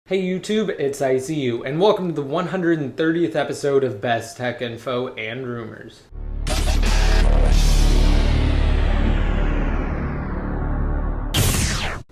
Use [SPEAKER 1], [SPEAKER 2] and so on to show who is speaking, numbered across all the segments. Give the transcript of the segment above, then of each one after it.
[SPEAKER 1] Hey YouTube, it's ICU, and welcome to the 130th episode of Best Tech Info and Rumors.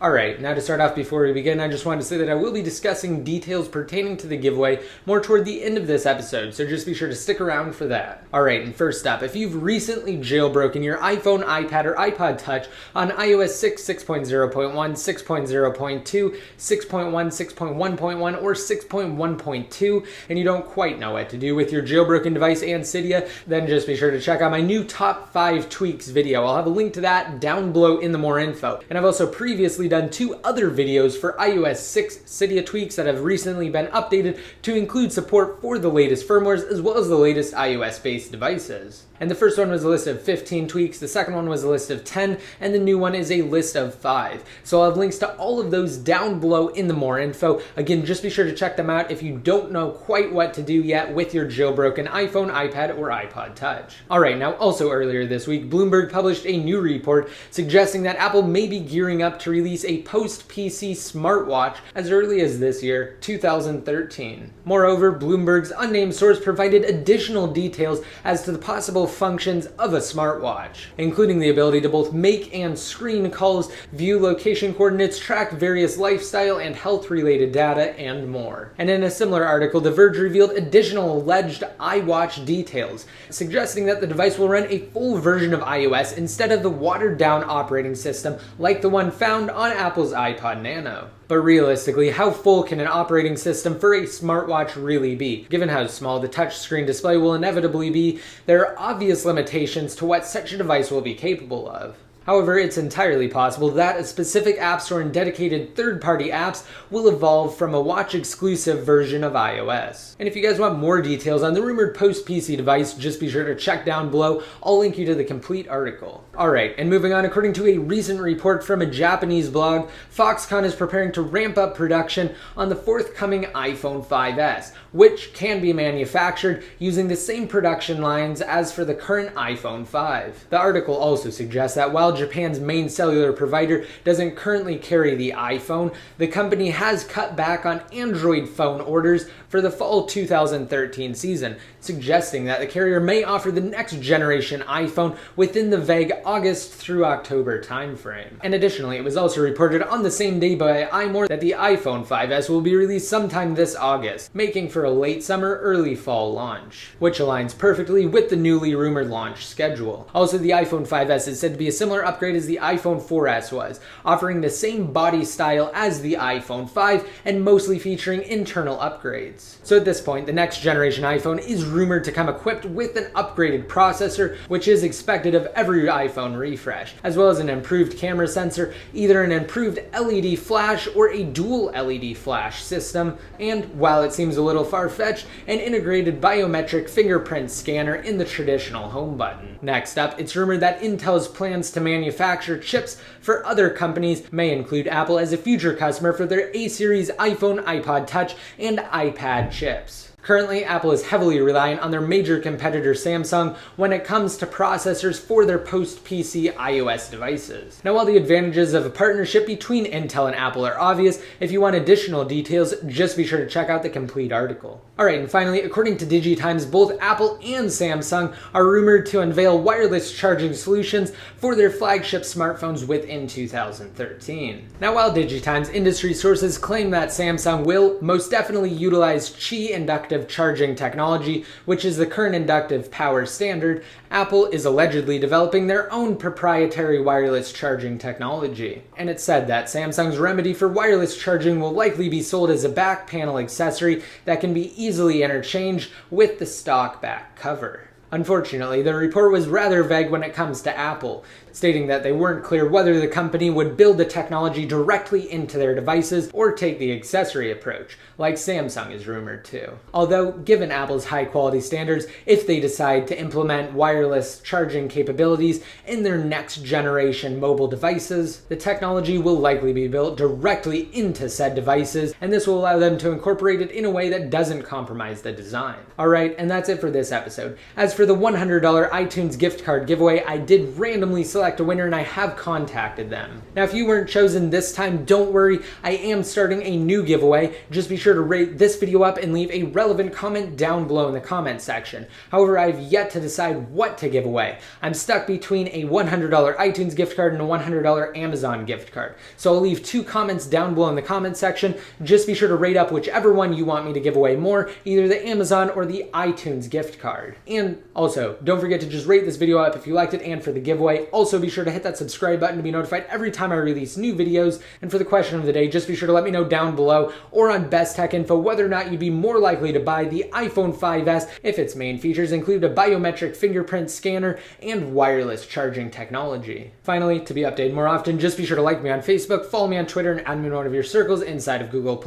[SPEAKER 1] Alright, now to start off before we begin, I just wanted to say that I will be discussing details pertaining to the giveaway more toward the end of this episode, so just be sure to stick around for that. Alright, and first up, if you've recently jailbroken your iPhone, iPad, or iPod Touch on iOS 6, 6.0.1, 6.0.2, 6.1, 6.1.1, or 6.1.2, and you don't quite know what to do with your jailbroken device and Cydia, then just be sure to check out my new top 5 tweaks video. I'll have a link to that down below in the more info. And I've also previously done 2 other videos for iOS 6 Cydia Tweaks that have recently been updated to include support for the latest firmwares as well as the latest iOS-based devices. And the first one was a list of 15 tweaks, the second one was a list of 10, and the new one is a list of 5. So I'll have links to all of those down below in the more info. Again, just be sure to check them out if you don't know quite what to do yet with your jailbroken iPhone, iPad, or iPod Touch. Alright, now also earlier this week, Bloomberg published a new report suggesting that Apple may be gearing up to release a post-PC smartwatch as early as this year, 2013. Moreover, Bloomberg's unnamed source provided additional details as to the possible functions of a smartwatch, including the ability to both make and screen calls, view location coordinates, track various lifestyle and health-related data, and more. And in a similar article, The Verge revealed additional alleged iWatch details, suggesting that the device will run a full version of iOS instead of the watered-down operating system like the one found on Apple's iPod Nano. But realistically, how full can an operating system for a smartwatch really be? Given how small the touchscreen display will inevitably be, there are obvious limitations to what such a device will be capable of. However, it's entirely possible that a specific app store and dedicated third-party apps will evolve from a watch-exclusive version of iOS. And if you guys want more details on the rumored post-PC device, just be sure to check down below. I'll link you to the complete article. Alright, and moving on, according to a recent report from a Japanese blog, Foxconn is preparing to ramp up production on the forthcoming iPhone 5S, which can be manufactured using the same production lines as for the current iPhone 5. The article also suggests that while Japan's main cellular provider doesn't currently carry the iPhone, the company has cut back on Android phone orders for the fall 2013 season, suggesting that the carrier may offer the next generation iPhone within the vague August through October timeframe. And additionally, it was also reported on the same day by iMore that the iPhone 5S will be released sometime this August, making for a late summer, early fall launch, which aligns perfectly with the newly rumored launch schedule. Also, the iPhone 5S is said to be a similar upgrade as the iPhone 4S was, offering the same body style as the iPhone 5 and mostly featuring internal upgrades. So at this point, the next generation iPhone is rumored to come equipped with an upgraded processor, which is expected of every iPhone refresh, as well as an improved camera sensor, either an improved LED flash or a dual LED flash system, and while it seems a little far-fetched, an integrated biometric fingerprint scanner in the traditional home button. Next up, it's rumored that Intel's plans to manufacture chips for other companies may include Apple as a future customer for their A-series iPhone, iPod Touch, and iPad chips. Currently, Apple is heavily reliant on their major competitor Samsung when it comes to processors for their post-PC iOS devices. Now, while the advantages of a partnership between Intel and Apple are obvious, if you want additional details, just be sure to check out the complete article. Alright, and finally, according to DigiTimes, both Apple and Samsung are rumored to unveil wireless charging solutions for their flagship smartphones within 2013. Now, while DigiTimes industry sources claim that Samsung will most definitely utilize Qi inductive charging technology, which is the current inductive power standard, Apple is allegedly developing their own proprietary wireless charging technology. And it's said that Samsung's remedy for wireless charging will likely be sold as a back panel accessory that can be easily interchanged with the stock back cover. Unfortunately, the report was rather vague when it comes to Apple, stating that they weren't clear whether the company would build the technology directly into their devices or take the accessory approach, like Samsung is rumored to. Although, given Apple's high-quality standards, if they decide to implement wireless charging capabilities in their next-generation mobile devices, the technology will likely be built directly into said devices, and this will allow them to incorporate it in a way that doesn't compromise the design. Alright, and that's it for this episode. As for the $100 iTunes gift card giveaway, I did randomly select select a winner, and I have contacted them. Now, if you weren't chosen this time, don't worry. I am starting a new giveaway. Just be sure to rate this video up and leave a relevant comment down below in the comment section. However, I've yet to decide what to give away. I'm stuck between a $100 iTunes gift card and a $100 Amazon gift card. So I'll leave 2 comments down below in the comment section. Just be sure to rate up whichever one you want me to give away more, either the Amazon or the iTunes gift card. And also, don't forget to just rate this video up if you liked it and for the giveaway. Also, be sure to hit that subscribe button to be notified every time I release new videos. And for the question of the day, just be sure to let me know down below or on Best Tech Info whether or not you'd be more likely to buy the iPhone 5S if its main features include a biometric fingerprint scanner and wireless charging technology. Finally, to be updated more often, just be sure to like me on Facebook, follow me on Twitter, and add me in one of your circles inside of Google+.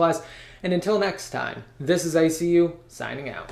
[SPEAKER 1] And until next time, this is ICU signing out.